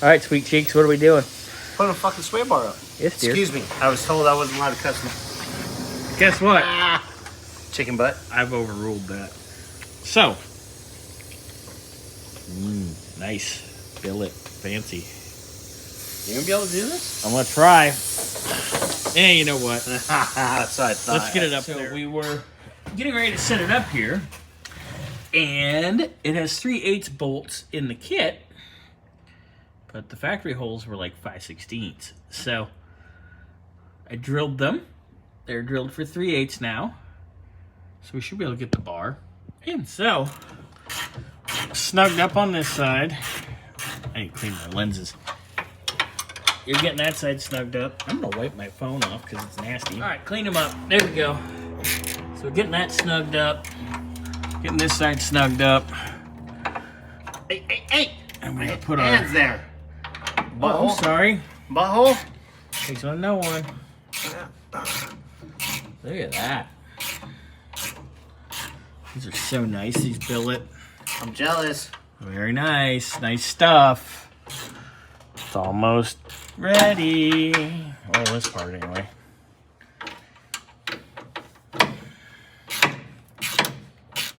All right, sweet cheeks, what are we doing? Put a fucking sway bar up. Yes, dear. Excuse me. I was told I wasn't allowed to cuss. Guess what? Chicken butt. I've overruled that. So. Nice. Billet. Fancy. You gonna be able to do this? I'm going to try. And you know what? That's what I thought. Let's get it up there. We were getting ready to set it up here. And it has 3/8 bolts in the kit. But the factory holes were like 5/16. So I drilled them. They're drilled for 3/8 now. So we should be able to get the bar in. So, snugged up on this side. I need to clean my lenses. You're getting that side snugged up. I'm going to wipe my phone off because it's nasty. All right, clean them up. There we go. So we're getting that snugged up. Getting this side snugged up. Hey! I'm going to put our... Hands there. Oh, I'm sorry. Butthole? Takes one to know one. Look at that. These are so nice, these billet. I'm jealous. Very nice. Nice stuff. It's almost ready. Well, this part anyway.